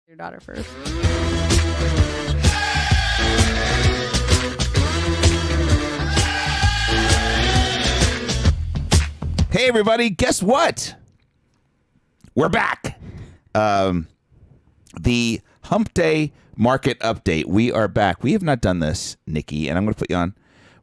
Your daughter first. Hey, everybody, guess what? We're back. The Hump Day market update. We are back. We have not done this, Nikki, and I'm going to put you on.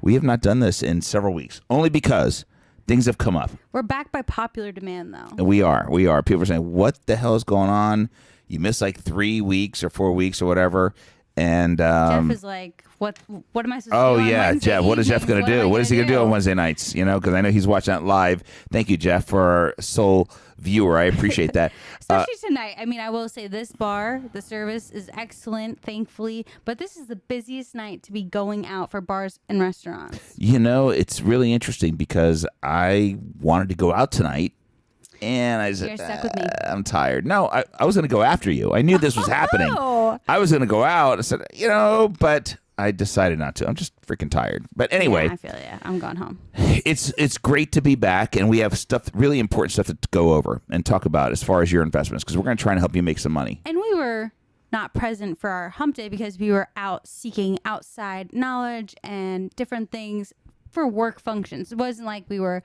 We have not done this in several weeks, only because things have come up. We're back by popular demand, though. And we are. People are saying, what the hell is going on? You missed like 3 weeks or 4 weeks or whatever. And Jeff is like, what am I supposed to do? oh, on yeah, Wednesday Jeff. What is Jeff going to do? What is he going to do on Wednesday? Wednesday nights? You know, because I know he's watching that live. Thank you, Jeff, for our sole viewer. I appreciate that. Especially tonight. I mean, I will say this bar, the service is excellent, thankfully. But this is the busiest night to be going out for bars and restaurants. You know, it's really interesting because I wanted to go out tonight. And I said, You're stuck with me. I'm tired. No, I was going to go after you. I knew this was happening. I was going to go out. I said, but I decided not to. I'm just freaking tired. But anyway. Yeah, I feel you. I'm going home. It's great to be back, and we have really important stuff to go over and talk about as far as your investments, because we're going to try and help you make some money. And we were not present for our hump day because we were out seeking outside knowledge and different things for work functions. It wasn't like we were,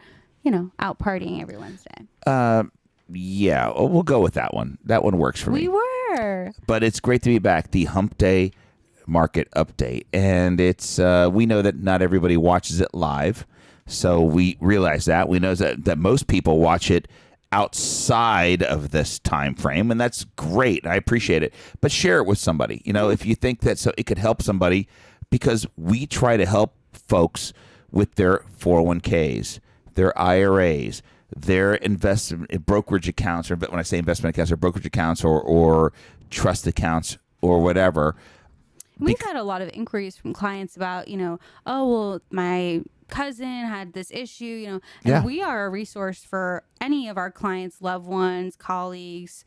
out partying every Wednesday. Yeah, we'll go with that one. That one works for me. We were. But it's great to be back. The Hump Day market update. And it's we know that not everybody watches it live. So we realize that. We know that most people watch it outside of this time frame, and that's great. I appreciate it. But share it with somebody. If you think that so it could help somebody, because we try to help folks with their 401ks, their IRAs, their investment brokerage accounts, or when I say investment accounts, or brokerage accounts, or trust accounts, or whatever. We've had a lot of inquiries from clients about, my cousin had this issue, and we are a resource for any of our clients, loved ones, colleagues,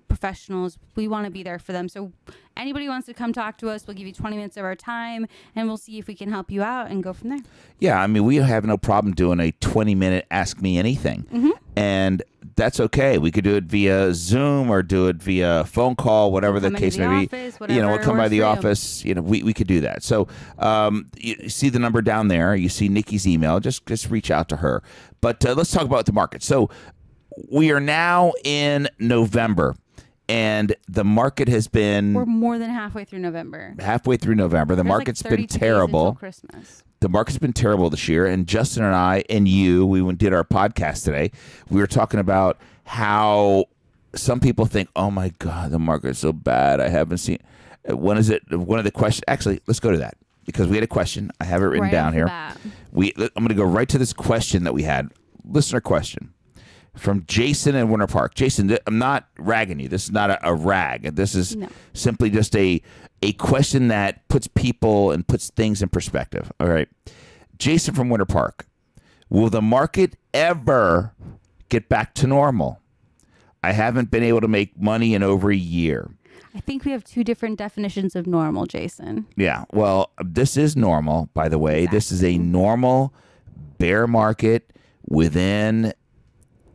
professionals. We want to be there for them. So anybody who wants to come talk to us, we'll give you 20 minutes of our time, and we'll see if we can help you out and go from there. Yeah, I mean, we have no problem doing a 20-minute Ask Me Anything. Mm-hmm. And that's okay. We could do it via Zoom or do it via phone call, whatever the case may be. We'll come by the office. We could do that. So you see the number down there. You see Nikki's email. Just reach out to her. But let's talk about the market. So we are now in November, and the market has been... We're more than halfway through November. The market's been terrible. Christmas. The market's been terrible this year, and Justin and I and you, we did our podcast today. We were talking about how some people think, oh my God, the market's so bad. I haven't seen... When is it? One of the questions... Actually, let's go to that, because we had a question. I have it written down here. I'm going to go right to this question that we had. Listener question from Jason in Winter Park. Jason, I'm not ragging you. This is not a rag. This is simply just a question that puts people and puts things in perspective. All right. Jason from Winter Park. Will the market ever get back to normal? I haven't been able to make money in over a year. I think we have two different definitions of normal, Jason. Yeah. Well, this is normal, by the way. Exactly. This is a normal bear market within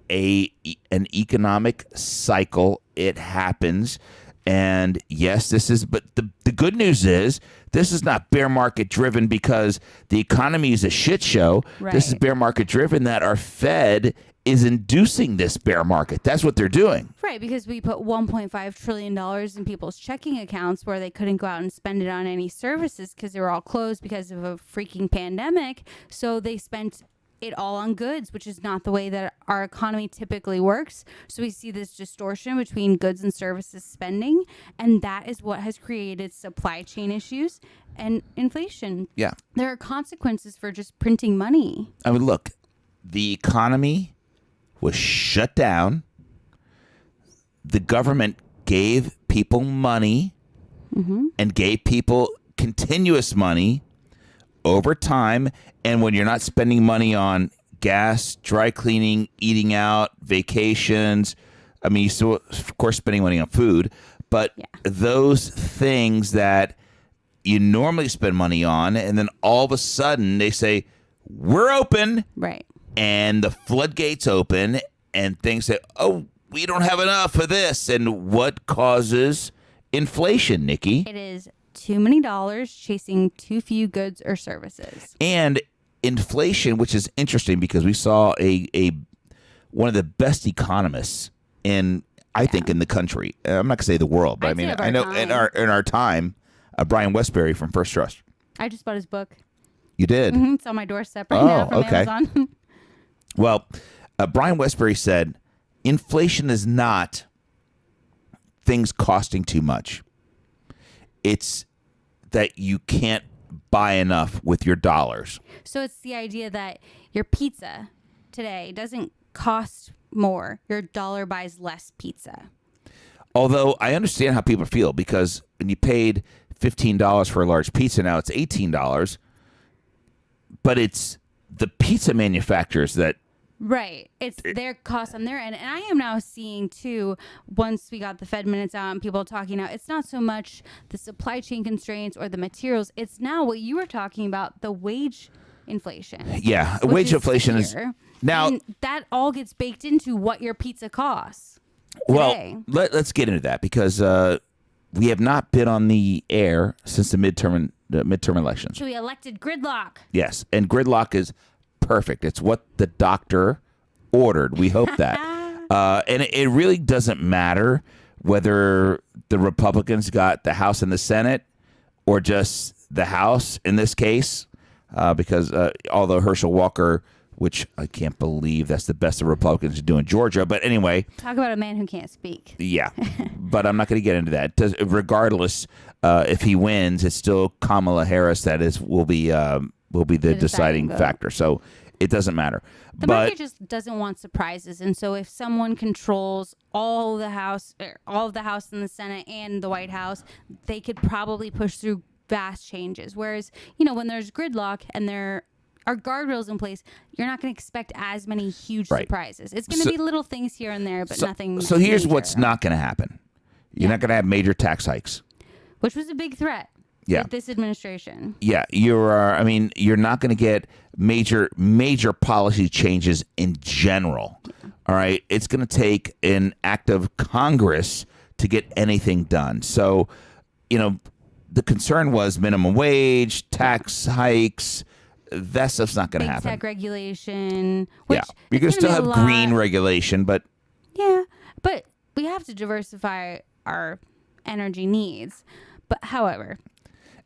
an economic cycle. It happens. And yes, but the good news is this is not bear market driven because the economy is a shit show. Right. This is bear market driven that our Fed is inducing this bear market. That's what they're doing. Right, because we put $1.5 trillion in people's checking accounts where they couldn't go out and spend it on any services because they were all closed because of a freaking pandemic. So they spent it all on goods, which is not the way that our economy typically works. So we see this distortion between goods and services spending, and that is what has created supply chain issues and inflation. Yeah. There are consequences for just printing money. I mean, look, the economy was shut down. The government gave people money and gave people continuous money over time. And when you're not spending money on gas, dry cleaning, eating out, vacations, I mean, you're still, of course, spending money on food, but those things that you normally spend money on, and then all of a sudden they say, we're open. Right. And the floodgates open and things say, oh, we don't have enough of this. And what causes Inflation, Nikki. It is too many dollars chasing too few goods or services. And inflation, which is interesting because we saw a one of the best economists I think in the country. I'm not gonna say the world, but I know in our time, Brian Westbury from First Trust. I just bought his book. You did? Mm-hmm. It's on my doorstep right now from Amazon. Well, Brian Westbury said, inflation is not things costing too much. It's that you can't buy enough with your dollars. So it's the idea that your pizza today doesn't cost more. Your dollar buys less pizza. Although I understand how people feel, because when you paid $15 for a large pizza, now it's $18. But it's the pizza manufacturers that... Right. It's their cost on their end. And I am now seeing, too, once we got the Fed minutes out and people talking now, it's not so much the supply chain constraints or the materials. It's now what you were talking about, the wage inflation. Yeah, wage inflation is... Now, and that all gets baked into what your pizza costs today. Well, let's get into that, because we have not been on the air since the midterm elections. So we elected gridlock. Yes, and gridlock is perfect. It's what the doctor ordered. We hope that. And it really doesn't matter whether the Republicans got the House and the Senate or just the House in this case, because although Herschel Walker, which I can't believe that's the best the Republicans do in Georgia. But anyway. Talk about a man who can't speak. Yeah. But I'm not going to get into that. Regardless, if he wins, it's still Kamala Harris that will be the deciding factor. So it doesn't matter. The market just doesn't want surprises. And so if someone controls all of the House and the Senate and the White House, they could probably push through vast changes. Whereas, when there's gridlock and there are guardrails in place, you're not going to expect as many huge surprises. It's going to be little things here and there, but nothing. So here's major. What's not going to happen. You're not going to have major tax hikes, which was a big threat with this administration. Yeah, you're not going to get major policy changes in general. Yeah. All right, it's going to take an act of Congress to get anything done. So, the concern was minimum wage, tax hikes. That stuff's not going to happen. Tech regulation. You're going to still have green regulation, but... Yeah, but we have to diversify our energy needs. But however...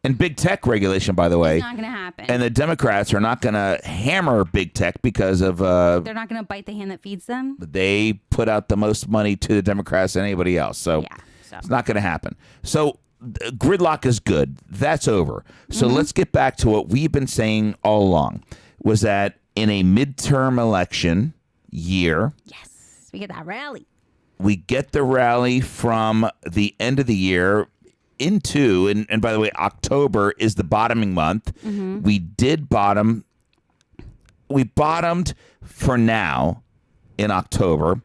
And big tech regulation, by the way. It's not going to happen. And the Democrats are not going to hammer big tech because of... They're not going to bite the hand that feeds them? They put out the most money to the Democrats than anybody else. So it's not going to happen. So... Gridlock is good. That's over. So let's get back to what we've been saying all along, was that in a midterm election year, yes, we get that rally. We get the rally from the end of the year into, and by the way, October is the bottoming month. Mm-hmm. We did bottom. We bottomed for now in October,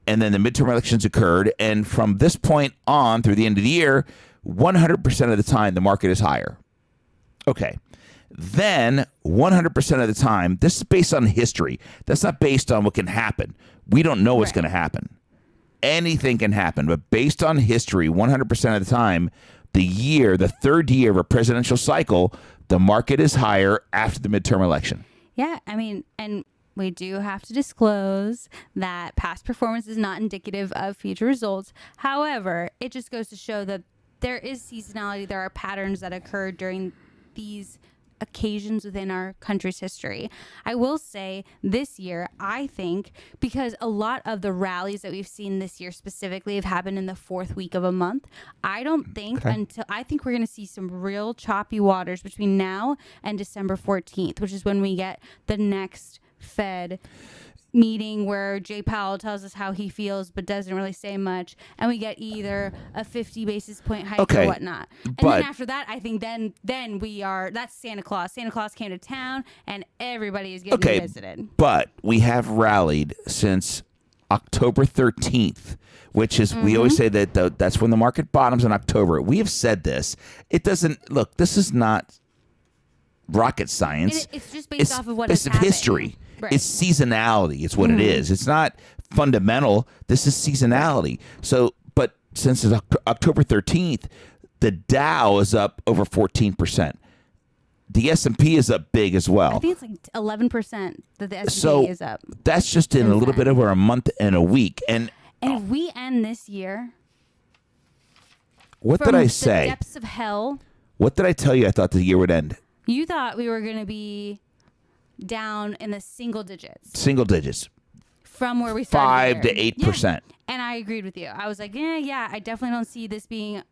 and then the midterm elections occurred. And from this point on through the end of the year, 100% of the time, the market is higher. Okay. Then 100% of the time, this is based on history. That's not based on what can happen. We don't know what's going to happen. Anything can happen. But based on history, 100% of the time, the third year of a presidential cycle, the market is higher after the midterm election. Yeah. And we do have to disclose that past performance is not indicative of future results. However, it just goes to show that there is seasonality. There are patterns that occur during these occasions within our country's history. I will say this year, I think, because a lot of the rallies that we've seen this year specifically have happened in the fourth week of a month. I don't think I think we're going to see some real choppy waters between now and December 14th, which is when we get the next Fed meeting where Jay Powell tells us how he feels but doesn't really say much, and we get either a 50 basis point hike or whatnot. And then after that, I think then that's Santa Claus. Santa Claus came to town and everybody is getting visited. But we have rallied since October 13th, which is, we always say that that's when the market bottoms in October. We have said this. It doesn't, look, this is not rocket science. It's just based off of what has happened. History. Right. It's seasonality. It's what it is. It's not fundamental. This is seasonality. So, but since it's October 13th, the Dow is up over 14%. The S&P is up big as well. I think it's like 11% that the S&P So is up. that's just in a little bit over a month and a week. And if we end this year, what from did I the say? depths of hell, What did I tell you I thought the year would end? you thought we were going to be down in the single digits Single digits. from where we started. 5 to 8%. Yeah. And I agreed with you. I was like, yeah, I definitely don't see this being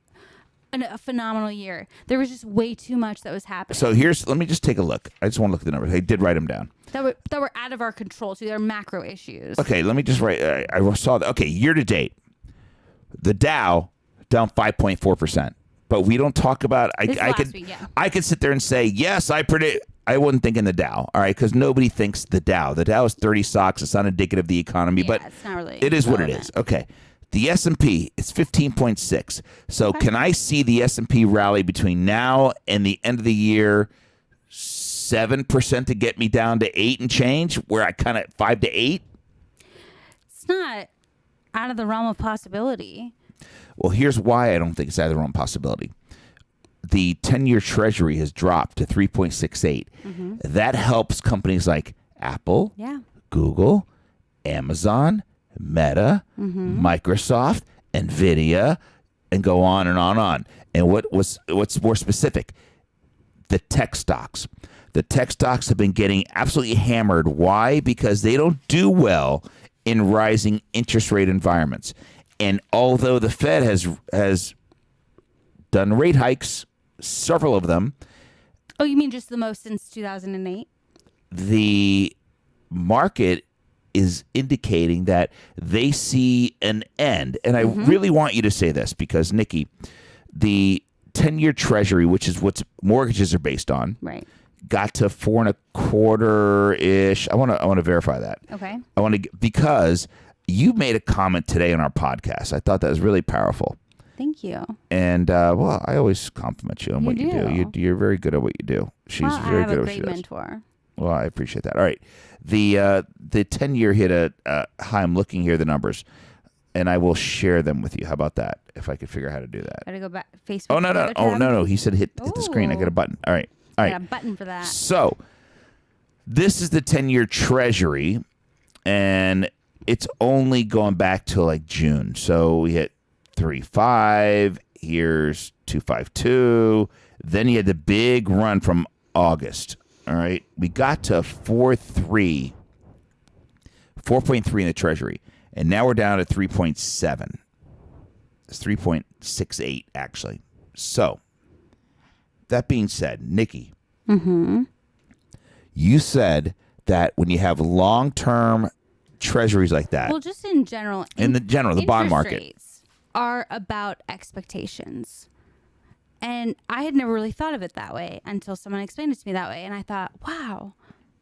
a phenomenal year. There was just way too much that was happening. So let me just take a look. I just want to look at the numbers. I did write them down. That were out of our control. So they're macro issues. Okay, let me just write. I saw that. Okay, year to date, the Dow down 5.4%. But we don't talk about. I could sit there and say yes. I predict. I wouldn't think in the Dow. All right, because nobody thinks the Dow. The Dow is 30 stocks. It's not indicative of the economy, but it's not really. It is relevant. what it is. Okay. The S&P is 15.6. So can I see the S&P rally between now and the end of the year 7% to get me down to 8 and change, where I kind of 5 to 8? It's not out of the realm of possibility. Well, here's why I don't think it's out of the realm of possibility. The 10-year Treasury has dropped to 3.68. Mm-hmm. That helps companies like Apple, Google, Amazon, Meta, Microsoft, Nvidia, and go on and on and on. And what's more specific? The tech stocks. The tech stocks have been getting absolutely hammered. Why? Because they don't do well in rising interest rate environments. And although the Fed has done rate hikes, several of them. Oh, you mean just the most since 2008? The market is indicating that they see an end. And I really want you to say this because, Nikki, the 10-year Treasury, which is what mortgages are based on, right, got to 4.25-ish. I want to verify that. Okay. Because you made a comment today on our podcast. I thought that was really powerful. Thank you. And well, I always compliment you on what you do. You're very good at what you do. She's very good at what she does. I have a great mentor. Well, I appreciate that. All right. The 10-year hit a high. I'm looking here, the numbers, and I will share them with you. How about that? If I could figure out how to do that. Gotta go back. Facebook. Oh, no. Oh, no. He said hit the screen. I got a button. All right. I got a button for that. So this is the 10-year Treasury, and it's only going back to like June. So we hit 3.5. Here's 2.52. Then you had the big run from August. All right. We got to 4.3 in the Treasury. And now we're down to 3.7. It's 3.68, actually. So, that being said, Nikki, you said that when you have long-term treasuries like that. Well, just in general. The bond market. Rates are about expectations. And I had never really thought of it that way until someone explained it to me that way. And I thought, wow,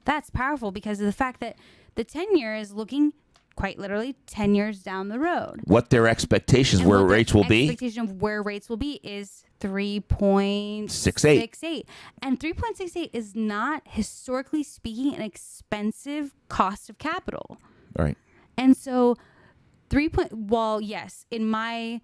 that's powerful because of the fact that the 10-year is looking quite literally 10 years down the road. What their expectations where rates will be? Expectation of where rates will be is 3.68. And 3.68 is not, historically speaking, an expensive cost of capital. All right. And so well, yes, in my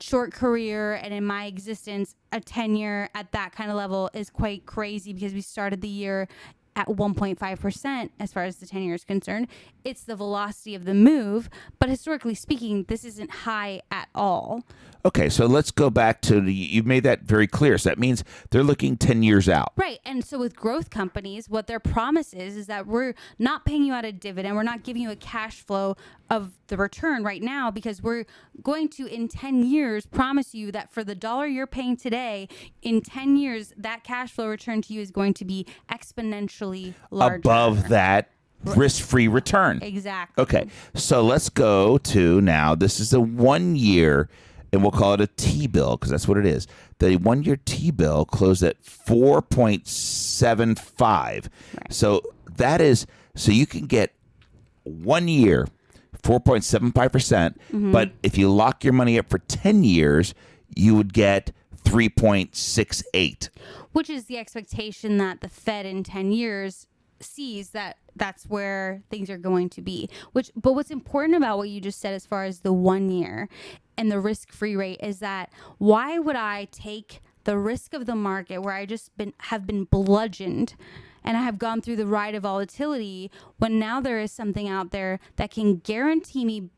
short career and in my existence, a 10-year at that kind of level is quite crazy because we started the year at 1.5% as far as the 10-year is concerned. It's the velocity of the move, but historically speaking, this isn't high at all. Okay, so let's go back to you made that very clear. So that means they're looking 10 years out. Right. And so with growth companies, what their promise is that we're not paying you out a dividend. We're not giving you a cash flow of the return right now because we're going to, in 10 years, promise you that for the dollar you're paying today, in 10 years, that cash flow return to you is going to be exponentially larger. Above that risk-free return. Exactly. Okay, so let's go to now. This is a 1 year, and we'll call it a T-bill because that's what it is. The 1 year T-bill closed at 4.75. Right. So that is, so you can get 1 year, 4.75%. But if you lock your money up for 10 years, you would get 3.68. Which is the expectation that the Fed in 10 years sees that that's where things are going to be. But what's important about what you just said as far as the 1 year and the risk-free rate is that why would I take the risk of the market where I just have been bludgeoned and I have gone through the ride of volatility when now there is something out there that can guarantee me,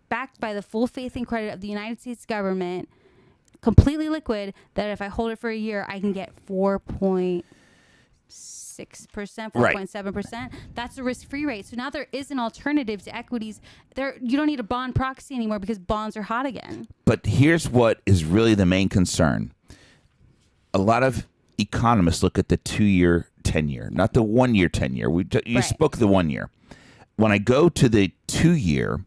backed by the full faith and credit of the United States government, completely liquid, that if I hold it for a year, I can get 4.6%, 4.7%. That's the risk-free rate. So now there is an alternative to equities. You don't need a bond proxy anymore because bonds are hot again. But here's what is really the main concern. A lot of economists look at the 2-year 10-year, not the 1-year 10-year. You Right. spoke the 1 year. When I go to the 2-year,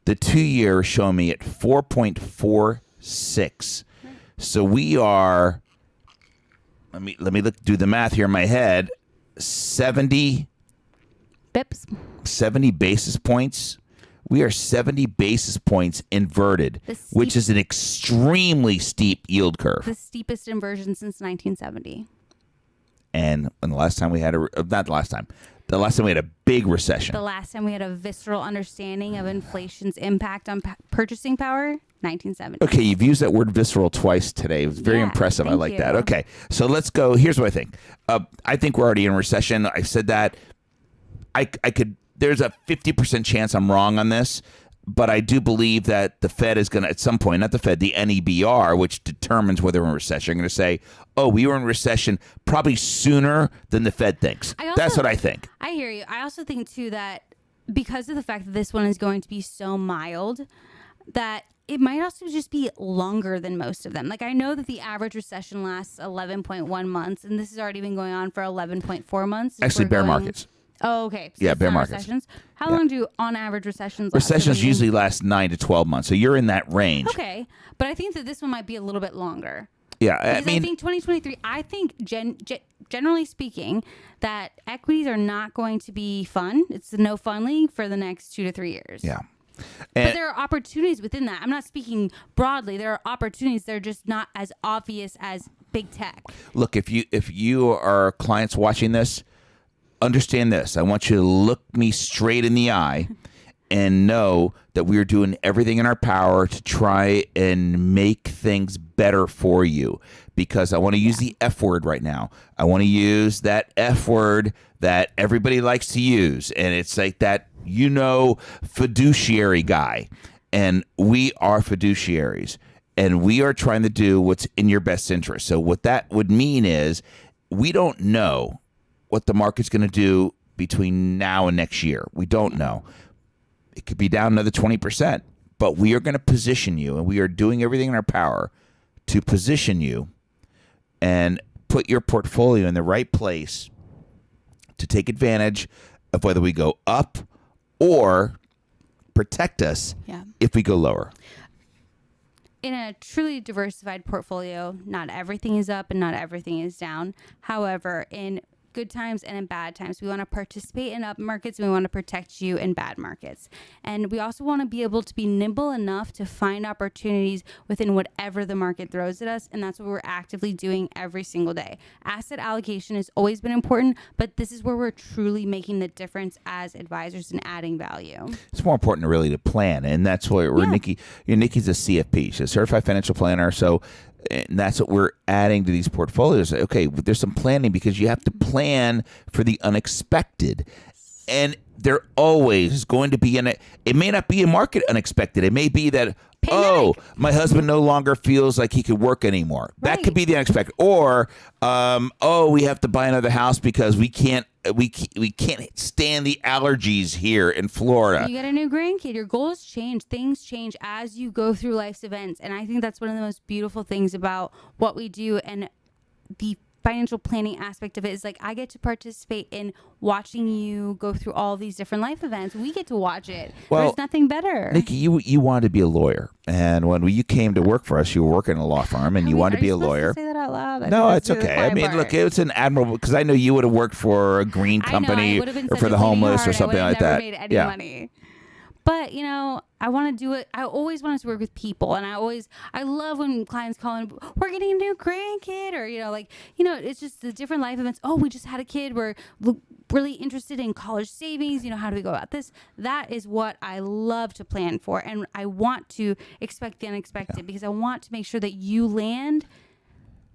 the 2-year is showing me at 4.46. Right. So we are, let me do the math here in my head, 70 Bips. 70 basis points. We are 70 basis points inverted, which is an extremely steep yield curve. The steepest inversion since 1970. And the last time we had the last time we had a big recession. The last time we had a visceral understanding of inflation's impact on purchasing power, 1970. Okay, you've used that word visceral twice today. It was very impressive. I like that. Okay, so let's go. Here's what I think. I think we're already in recession. I said that. I could. There's a 50% chance I'm wrong on this, but I do believe that the Fed is going to, at some point, not the Fed, the NEBR, which determines whether we're in recession, are going to say, oh, we were in recession probably sooner than the Fed thinks. That's what I think. I hear you. I also think, too, that because of the fact that this one is going to be so mild, that it might also just be longer than most of them. Like, I know that the average recession lasts 11.1 months, and this has already been going on for 11.4 months. Actually, bear markets. Oh, okay. So yeah, bear markets. Recessions. How long do, on average, recessions last? Recessions usually last 9 to 12 months, so you're in that range. Okay, but I think that this one might be a little bit longer. Yeah, I think 2023, I think generally speaking, that equities are not going to be fun. It's a no fun league for the next 2 to 3 years. Yeah. But there are opportunities within that. I'm not speaking broadly. There are opportunities that are just not as obvious as big tech. Look, if you are clients watching this, understand this. I want you to look me straight in the eye and know that we are doing everything in our power to try and make things better for you. Because I want to use the F word right now. I want to use that F word that everybody likes to use. And it's like that, fiduciary guy. And we are fiduciaries. And we are trying to do what's in your best interest. So what that would mean is we don't know what the market's going to do between now and next year. We don't know. It could be down another 20%, but we are going to position you, and we are doing everything in our power to position you and put your portfolio in the right place to take advantage of whether we go up or protect us if we go lower. In a truly diversified portfolio, not everything is up and not everything is down. However, in good times and in bad times, we want to participate in up markets, and we want to protect you in bad markets. And we also want to be able to be nimble enough to find opportunities within whatever the market throws at us, and that's what we're actively doing every single day. Asset allocation has always been important, but this is where we're truly making the difference as advisors and adding value. It's more important really to plan, and that's where Nikki's a CFP, she's a certified financial planner, so and that's what we're adding to these portfolios. Okay, there's some planning because you have to plan for the unexpected. And there always is going to be it may not be a market unexpected. It may be that, pandemic. My husband no longer feels like he could work anymore. Right. That could be the unexpected. Or, we have to buy another house because we can't stand the allergies here in Florida. You get a new grandkid. Your goals change. Things change as you go through life's events. And I think that's one of the most beautiful things about what we do, and the financial planning aspect of it is like I get to participate in watching you go through all these different life events. We get to watch it. Well, there's nothing better. Nikki, you wanted to be a lawyer, and when you came to work for us, you were working in a law firm, and you wanted to be a lawyer. To say that out loud? No, it's okay. I mean, look, it's an admirable, because I know you would have worked for a green company or for the homeless or something like that. Made any money. But, I want to do it. I always wanted to work with people. And I love when clients call in, we're getting a new grandkid, or, it's just the different life events. Oh, we just had a kid. We're really interested in college savings. How do we go about this? That is what I love to plan for. And I want to expect the unexpected because I want to make sure that you land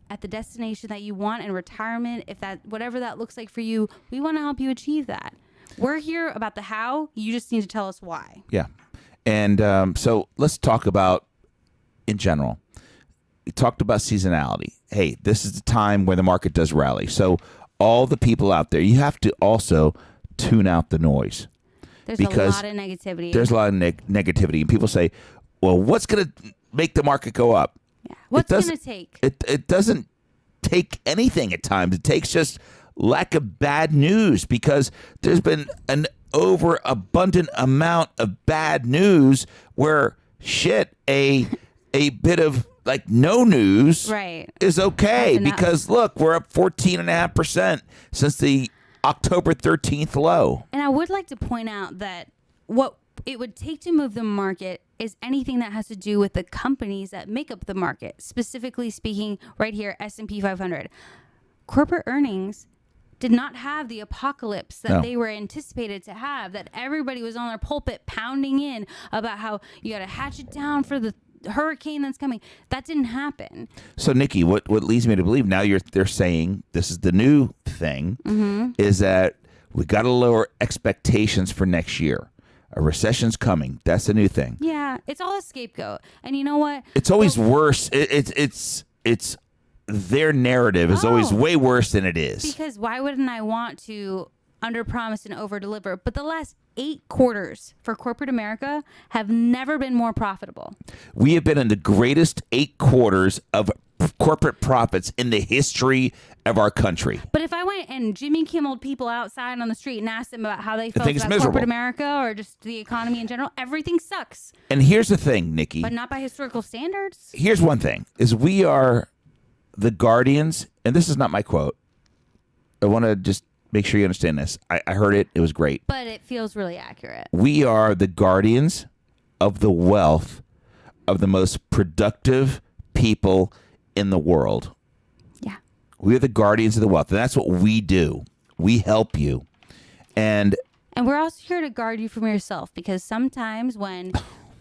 at the destination that you want in retirement. If that, whatever that looks like for you, we want to help you achieve that. We're here about the how. You just need to tell us why. Yeah. And so let's talk about, in general, we talked about seasonality. Hey, this is the time where the market does rally. So all the people out there, you have to also tune out the noise. There's a lot of negativity. There's a lot of negativity. And people say, well, what's going to make the market go up? Yeah. What's going to take? It doesn't take anything at times. It takes just lack of bad news, because there's been an overabundant amount of bad news where a bit of like no news is okay, because look, we're up 14.5% since the October 13th low. And I would like to point out that what it would take to move the market is anything that has to do with the companies that make up the market. Specifically speaking, right here, S&P 500. Corporate earnings did not have the apocalypse that they were anticipated to have, that everybody was on their pulpit pounding in about how you got to hatch it down for the hurricane that's coming. That didn't happen. So, Nikki, what leads me to believe now they're saying this is the new thing, is that we got to lower expectations for next year. A recession's coming. That's the new thing. Yeah, it's all a scapegoat. And you know what? It's always worse. It's their narrative is always way worse than it is. Because why wouldn't I want to underpromise and overdeliver? But the last 8 quarters for corporate America have never been more profitable. We have been in the greatest 8 quarters of corporate profits in the history of our country. But if I went and Jimmy Kimmel'd people outside on the street and asked them about how they felt about miserable. Corporate America or just the economy in general, everything sucks. And here's the thing, Nikki. But not by historical standards. Here's one thing, is we are the guardians, and this is not my quote. I want to just make sure you understand this. I heard it. It was great. But it feels really accurate. We are the guardians of the wealth of the most productive people in the world. Yeah. We are the guardians of the wealth. And that's what we do. We help you. And we're also here to guard you from yourself, because sometimes when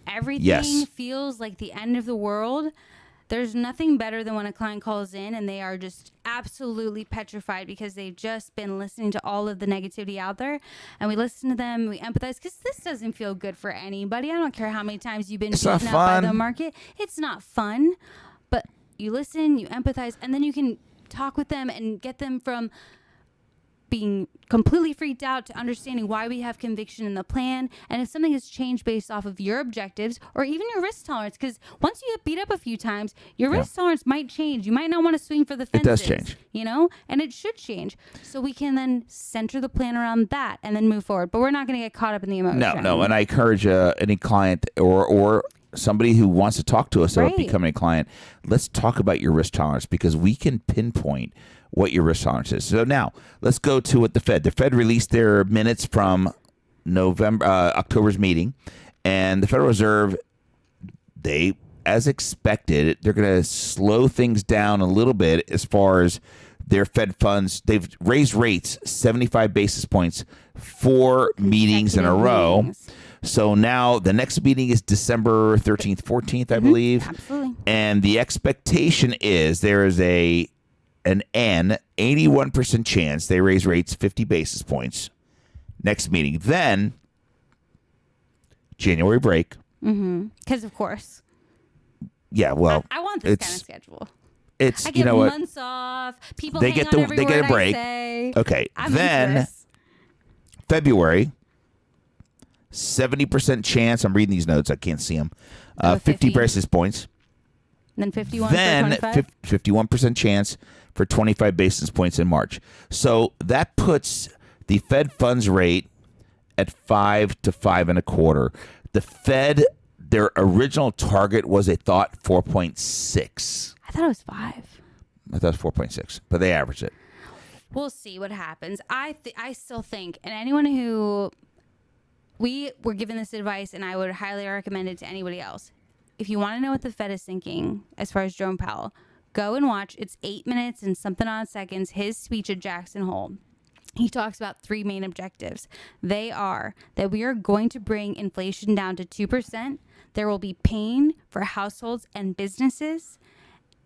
everything feels like the end of the world, there's nothing better than when a client calls in and they are just absolutely petrified because they've just been listening to all of the negativity out there. And we listen to them, we empathize, because this doesn't feel good for anybody. I don't care how many times you've been beaten up by the market. It's not fun. But you listen, you empathize, and then you can talk with them and get them from being completely freaked out to understanding why we have conviction in the plan, and if something has changed based off of your objectives or even your risk tolerance, because once you get beat up a few times, your risk tolerance might change. You might not want to swing for the fences. It does change. And it should change. So we can then center the plan around that and then move forward. But we're not going to get caught up in the emotion. No. And I encourage any client or somebody who wants to talk to us about becoming a client, let's talk about your risk tolerance, because we can pinpoint what your risk tolerance is. So now let's go to what the Fed released their minutes from October's meeting, and the Federal Reserve, they, as expected, they're going to slow things down a little bit as far as their Fed funds. They've raised rates 75 basis points 4 meetings in a row. So now the next meeting is December 13th, 14th, I believe. Absolutely. And the expectation is there is an 81% chance they raise rates 50 basis points next meeting. Then January break. Because of course. Yeah, well, I want this kind of schedule. It's I get months off. People they get a break. Okay. Then February, 70% chance. I'm reading these notes. I can't see them. 50 basis points. Then 51. Then 51% chance for 25 basis points in March. So that puts the Fed funds rate at 5 to 5.25. The Fed, their original target was, they thought, 4.6. I thought it was 5. I thought it was 4.6, but they averaged it. We'll see what happens. I still think, and anyone who we were given this advice, and I would highly recommend it to anybody else. If you want to know what the Fed is thinking as far as Jerome Powell, go and watch. It's 8 minutes and something odd seconds. His speech at Jackson Hole. He talks about 3 main objectives. They are that we are going to bring inflation down to 2%. There will be pain for households and businesses.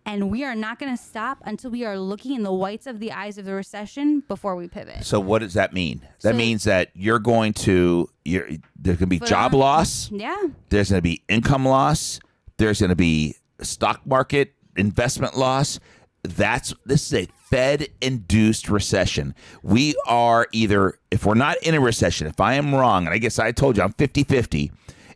And we are not going to stop until we are looking in the whites of the eyes of the recession before we pivot. So what does that mean? That means that there's going to be job loss. Yeah. There's going to be income loss. There's going to be stock market investment loss. This is a Fed-induced recession. We are either, if we're not in a recession, if I am wrong, and I guess I told you I'm 50-50,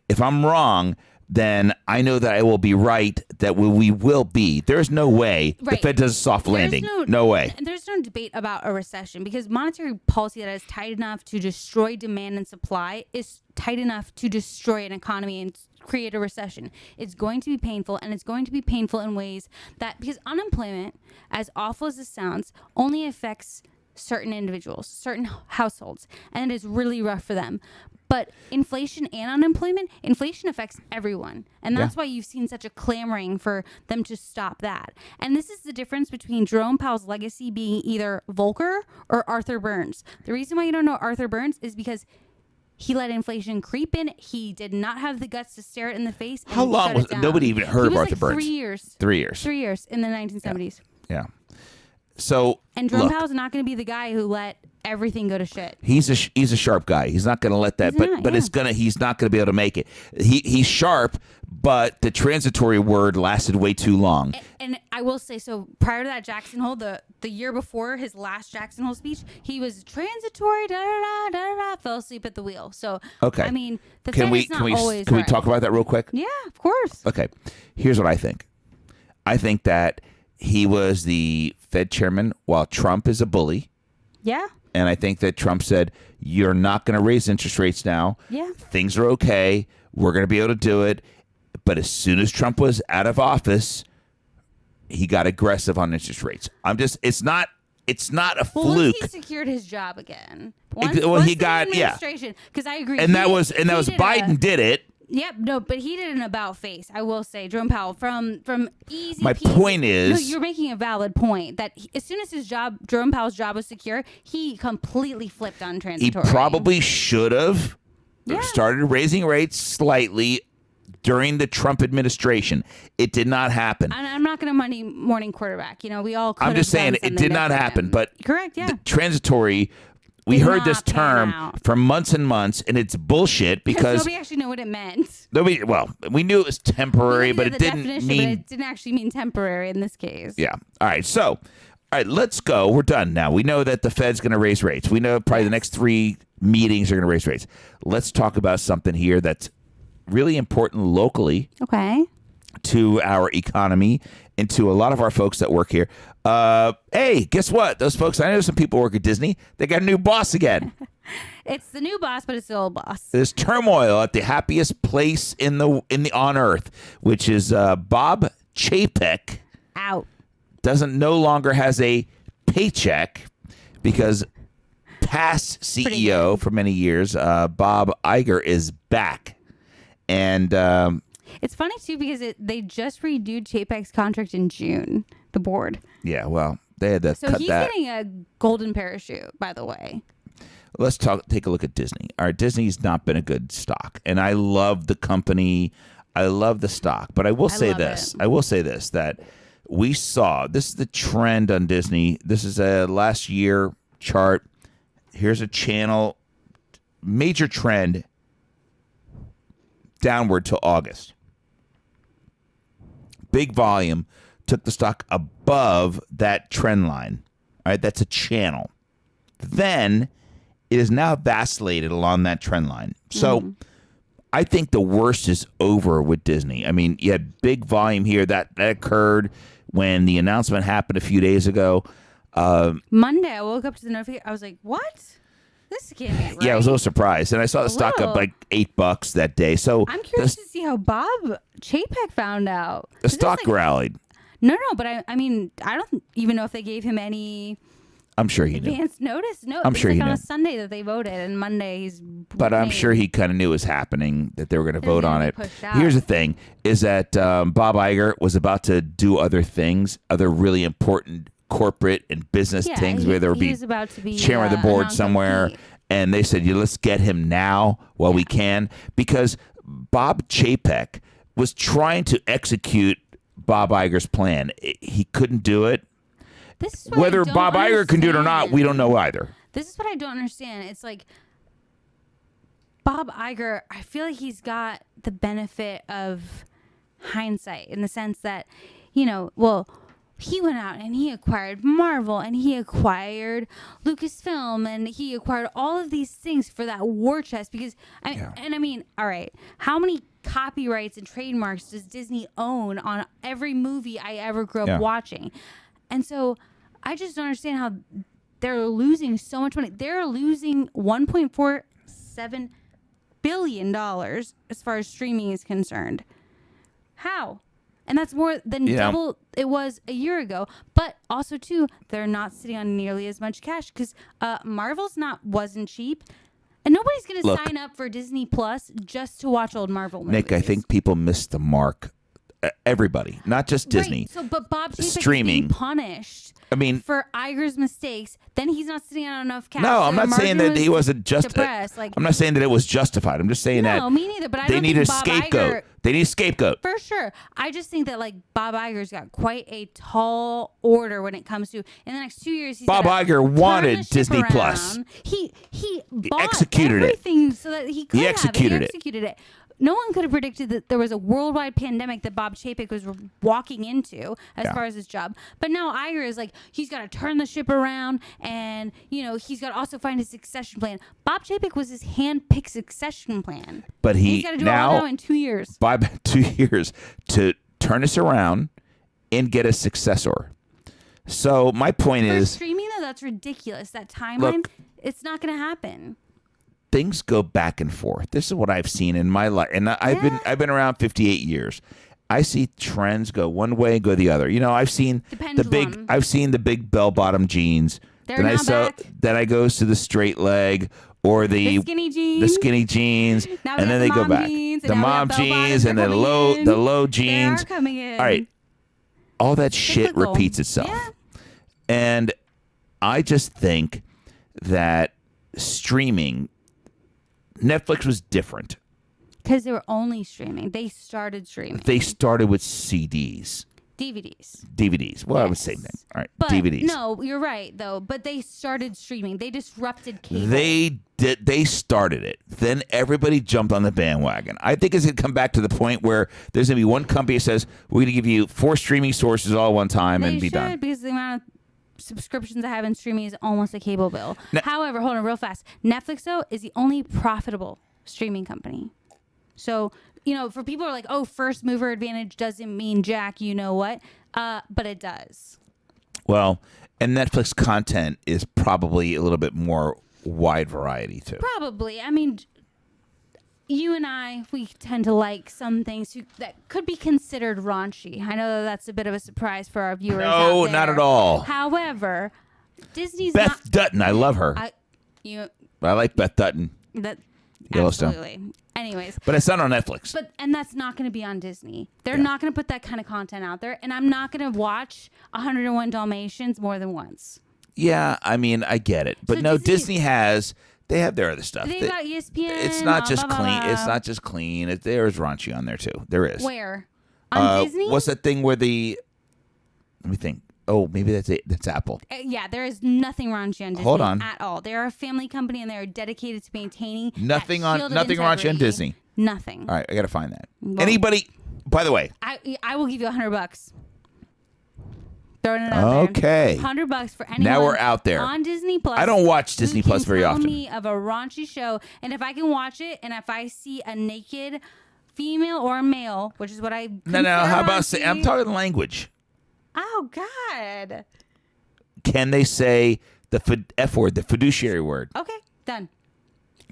if I'm wrong, then I know that I will be right, that we will be. There's no way the Fed does a soft landing. No way. There's no debate about a recession because monetary policy that is tight enough to destroy demand and supply is tight enough to destroy an economy and create a recession. It's going to be painful, and it's going to be painful in ways that, because unemployment, as awful as it sounds, only affects certain individuals, certain households, and it is really rough for them. But inflation and unemployment, inflation affects everyone. And that's why you've seen such a clamoring for them to stop that. And this is the difference between Jerome Powell's legacy being either Volcker or Arthur Burns. The reason why you don't know Arthur Burns is because he let inflation creep in. He did not have the guts to stare it in the face. And How long was nobody even heard of Arthur Burns? 3 years. 3 years. 3 years in the 1970s. Yeah. So and Jerome Powell's not going to be the guy who let everything go to shit. He's a sharp guy. He's not going to let that. He's not going to be able to make it. He's sharp, but the transitory word lasted way too long. And I will say, so prior to that Jackson Hole, the year before his last Jackson Hole speech, he was transitory. Fell asleep at the wheel. So okay. I mean, the Fed is not always Can we right. talk about that real quick? Yeah, of course. Okay. Here's what I think. I think that he was the Fed chairman while Trump is a bully. Yeah. And I think that Trump said, you're not going to raise interest rates now. Yeah. Things are okay. We're going to be able to do it. But as soon as Trump was out of office, he got aggressive on interest rates. It's not a fluke. Once he secured his job again. He got, because I agree. And that was Biden did it. Yep, no, but he did an about face. I will say, Jerome Powell from easy. My point is, no, you're making a valid point that as soon as Jerome Powell's job was secure, he completely flipped on transitory. He probably should have started raising rates slightly during the Trump administration. It did not happen. And I'm not going to Monday morning quarterback. We all. I'm just saying it did not happen. But correct, yeah. The transitory. We heard this term for months and months, and it's bullshit because nobody actually knew what it meant. We knew it was temporary, but it didn't mean. But it didn't actually mean temporary in this case. Yeah. All right. So, all right, let's go. We're done now. We know that the Fed's going to raise rates. We know probably the next 3 meetings are going to raise rates. Let's talk about something here that's really important locally. Okay. To our economy and to a lot of our folks that work here. Hey, guess what? Those folks, I know some people work at Disney. They got a new boss again. It's the new boss, but it's the old boss. There's turmoil at the happiest place in the on earth, which is Bob Chapek. Out. No longer has a paycheck because past CEO for many years, Bob Iger, is back. And it's funny, too, because they just renewed Chapek's contract in June, the board. Yeah, well, they had to cut that. So he's getting a golden parachute, by the way. Let's take a look at Disney. All right, Disney's not been a good stock. And I love the company. I love the stock. But I will say this, that we saw, this is the trend on Disney. This is a last year chart. Here's a channel, major trend downward till August. Big volume took the stock above that trend line. All right, that's a channel. Then it is now vacillated along that trend line. So I think the worst is over with Disney. I mean, you had big volume here that occurred when the announcement happened a few days ago. Monday, I woke up to the notification. I was like, what? This can't be right. Yeah, I was a little surprised. And I saw the stock up like $8 that day. So I'm curious to see how Bob Chapek found out. The stock rallied. No, but I mean, I don't even know if they gave him any I'm sure he knew. Advance notice? No, I'm it's sure like he on knew. a Sunday that they voted, and Monday he's. But I'm sure he kind of knew it was happening, that they were going to vote on gonna it. be pushed out. Here's the thing, is that Bob Iger was about to do other things, other really important corporate and business things, where there would he be was about to be chairman of the board a somewhere. non-compete. And they said, let's get him now while we can. Because Bob Chapek was trying to execute Bob Iger's plan. He couldn't do it. This is what Whether I don't Bob Iger can do it or not, understand. we don't know either. This is what I don't understand. It's like Bob Iger, I feel like he's got the benefit of hindsight in the sense that, he went out and he acquired Marvel and he acquired Lucasfilm and he acquired all of these things for that war chest because, all right, how many copyrights and trademarks does Disney own on every movie I ever grew up watching? And so I just don't understand how they're losing so much money. They're losing $1.47 billion as far as streaming is concerned. How? And that's more than double it was a year ago. But also, too, they're not sitting on nearly as much cash because Marvel's wasn't cheap. And nobody's going to sign up for Disney Plus just to watch old Marvel movies. Nick, I think people missed the mark. Everybody, not just Disney. Right. So, but Bob Chapek streaming is being punished for Iger's mistakes. Then he's not sitting on enough cash. No, I'm not saying that he wasn't depressed. I'm not saying that it was justified. I'm just saying that. No, me neither. But I they don't need think a Bob scapegoat. Iger, They need a scapegoat. for sure. I just think that Bob Iger's got quite a tall order when it comes to in the next 2 years. He's Bob gotta Iger turn wanted the ship Disney around. Plus. He bought executed it. everything so that he could He have executed it. it. He executed it. No one could have predicted that there was a worldwide pandemic that Bob Chapek was walking into as far as his job. But now Iger is he's got to turn the ship around and, he's got to also find his succession plan. Bob Chapek was his hand-picked succession plan. But he's got to do it all now in 2 years. 2 years to turn us around and get a successor. So my point is, streaming though, that's ridiculous. That timeline, it's not going to happen. Things go back and forth. This is what I've seen in my life, and I've been around 58 years. I see trends go one way, go the other. I've seen the big bell-bottom jeans. They're now back. Then I goes to the straight leg or the skinny jeans. The skinny jeans, Now and then they go back. Jeans, the mom jeans and the low jeans. They are coming in. All right, all that shit Cyclical. repeats itself, and I just think that streaming. Netflix was different. Because they were only streaming. They started streaming. They started with CDs. DVDs. Well, I was saying that. All right, but DVDs. No, you're right, though. But they started streaming. They disrupted cable. They did. They started it. Then everybody jumped on the bandwagon. I think it's going to come back to the point where there's going to be one company that says, we're going to give you 4 streaming sources all one time and be done. Because the amount of subscriptions I have in streaming is almost a cable bill. However, hold on real fast. Netflix, though, is the only profitable streaming company. So, for people who are like, oh, first mover advantage doesn't mean jack, you know what? But it does. Well, and Netflix content is probably a little bit more wide variety, too. Probably. I mean, you and I, we tend to like some things that could be considered raunchy. I know that's a bit of a surprise for our viewers. No, out there. not at all. However, Disney's Beth Dutton, I love her. I like Beth Dutton. Yellowstone. Absolutely. Anyways. But it's not on Netflix. And that's not going to be on Disney. They're not going to put that kind of content out there. And I'm not going to watch 101 Dalmatians more than once. Yeah, I mean, I get it. But so no, Disney has... They have their other stuff. They got ESPN. It's not just clean. It's not just clean. There is raunchy on there too. There is. Where? On Disney? What's that thing where the? Let me think. Oh, maybe that's it. That's Apple. Yeah, there is nothing raunchy on Disney at all. They are a family company and they are dedicated to maintaining nothing raunchy on Disney. Nothing. All right, I got to find that. Well, anybody? By the way, I will give you $100. Throwing it out okay. there. $100 for anyone. Now we're out there on Disney Plus. I don't watch Disney Plus very often. Tell me of a raunchy show, and if I can watch it, and if I see a naked female or male, which is what I no. How about say? I'm talking language. Oh God. Can they say the F word, the fiduciary word? Okay, done.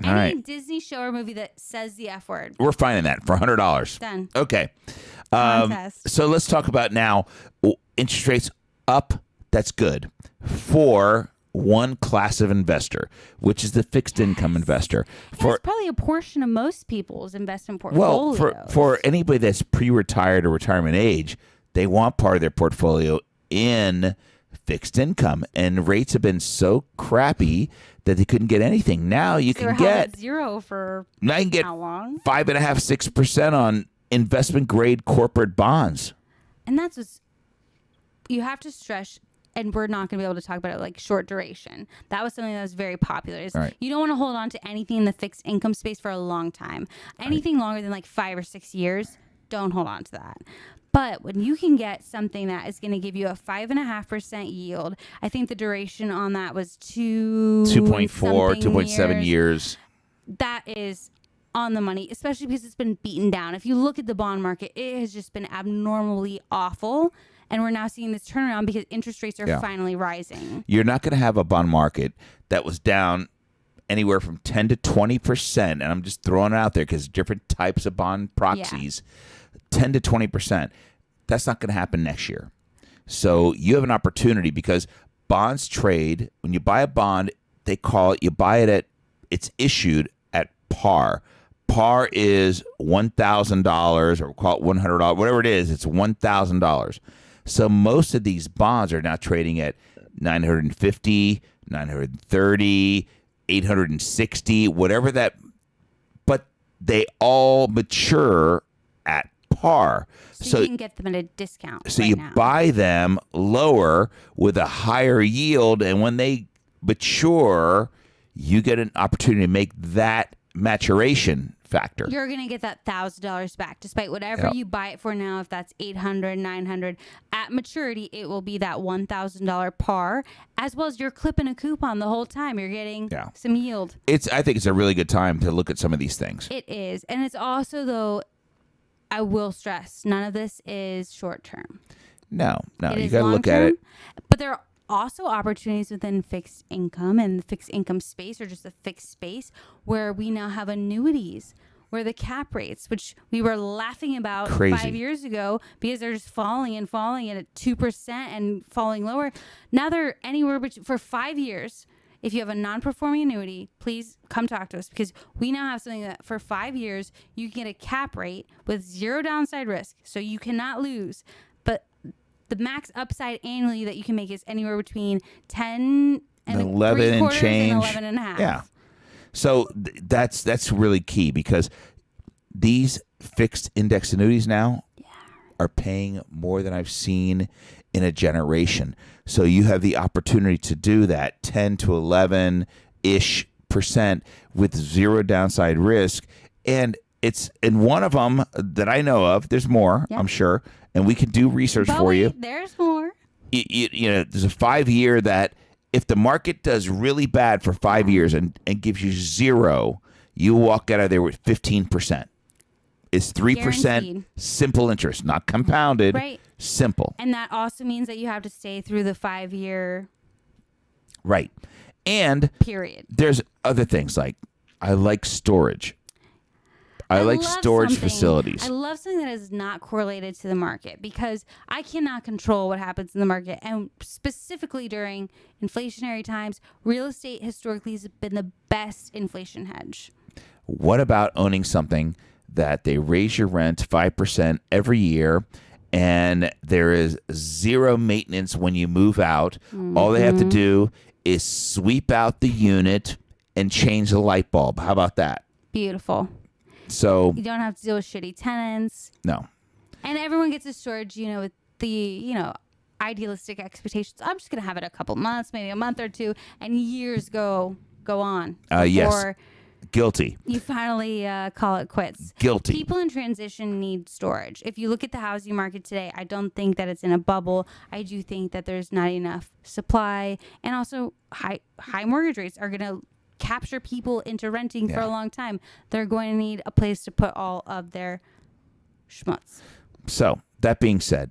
All Any right. Disney show or movie that says the F word. We're finding that for $100. Done. Okay. Contest. So let's talk about now interest rates up. That's good for one class of investor, which is the fixed income investor. It's probably a portion of most people's investment Well, portfolios. for anybody that's pre-retired or retirement age, they want part of their portfolio in fixed income, and rates have been so crappy that they couldn't get anything. Now you can get zero for now you can get how long? 5.5%, 6% on investment grade corporate bonds. And that's what's you have to stress. And we're not going to be able to talk about it like short duration. That was something that was very popular. Right. You don't want to hold on to anything in the fixed income space for a long time. Anything longer than like 5 or 6 years, don't hold on to that. But when you can get something that is going to give you a 5.5% yield, I think the duration on that was 2.4, 2.7 years. That is on the money, especially because it's been beaten down. If you look at the bond market, it has just been abnormally awful. And we're now seeing this turnaround because interest rates are finally rising. You're not going to have a bond market that was down anywhere from 10 to 20%. And I'm just throwing it out there because different types of bond proxies, 10 to 20%. That's not going to happen next year. So you have an opportunity because bonds trade. When you buy a bond, they call it, you buy it at, it's issued at par. Par is $1,000 or call it $100, whatever it is, it's $1,000. So most of these bonds are now trading at 950, 930, 860, whatever that, but they all mature at par. So you can get them at a discount. So you buy them lower with a higher yield, and when they mature, you get an opportunity to make that maturation factor. You're going to get that $1,000 back despite whatever you buy it for now. If that's $800, $900 at maturity, it will be that $1,000 par, as well as you're clipping a coupon the whole time. You're getting some yield. I think it's a really good time to look at some of these things. It is. And it's also, though, I will stress, none of this is short term. No, you got to look at it. But there are also opportunities within fixed income and the fixed income space, or just a fixed space, where we now have annuities where the cap rates, which we were laughing about 5 years ago because they're just falling and falling at 2% and falling lower. Now they're anywhere for 5 years. If you have a non-performing annuity, please come talk to us, because we now have something that for 5 years you can get a cap rate with zero downside risk, so you cannot lose. But the max upside annually that you can make is anywhere between 10 and 11 and change, and 11 and a half. Yeah. So that's really key, because these fixed index annuities now are paying more than I've seen in a generation. So you have the opportunity to do that 10 to 11-ish % with zero downside risk. And it's in one of them that I know of. There's more, I'm sure. And we can do research for you. There's more. You know, there's a 5-year that if the market does really bad for 5 years and gives you zero, you walk out of there with 15%. It's 3% Guaranteed. Simple interest, not compounded. Right. Simple. And that also means that you have to stay through the 5-year. Right. And period. There's other things like I like storage. I like storage facilities. I love something that is not correlated to the market, because I cannot control what happens in the market. And specifically during inflationary times, real estate historically has been the best inflation hedge. What about owning something that they raise your rent 5% every year, and there is zero maintenance when you move out? Mm-hmm. All they have to do is sweep out the unit and change the light bulb. How about that? Beautiful. So you don't have to deal with shitty tenants. No. And everyone gets a storage, with the, idealistic expectations. I'm just going to have it a couple months, maybe a month or two, and years go on. Yes. Guilty. You finally call it quits. Guilty. People in transition need storage. If you look at the housing market today, I don't think that it's in a bubble. I do think that there's not enough supply, and also high mortgage rates are going to capture people into renting for a long time. They're going to need a place to put all of their schmutz. So that being said,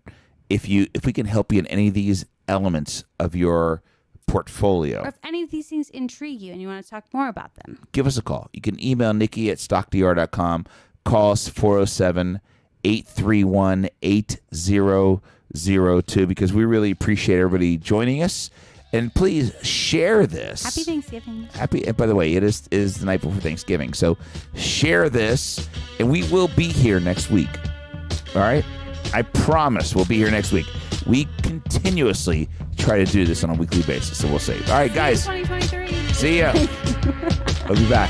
if we can help you in any of these elements of your portfolio, or if any of these things intrigue you and you want to talk more about them, give us a call. You can email Nikki at StockDr.com. Call us 407-831-8002, because we really appreciate everybody joining us. And please share this. Happy Thanksgiving. And by the way, it is the night before Thanksgiving. So share this, and we will be here next week. All right? I promise we'll be here next week. We continuously try to do this on a weekly basis, so we'll see. All right, guys. 2023. See ya. We'll be back.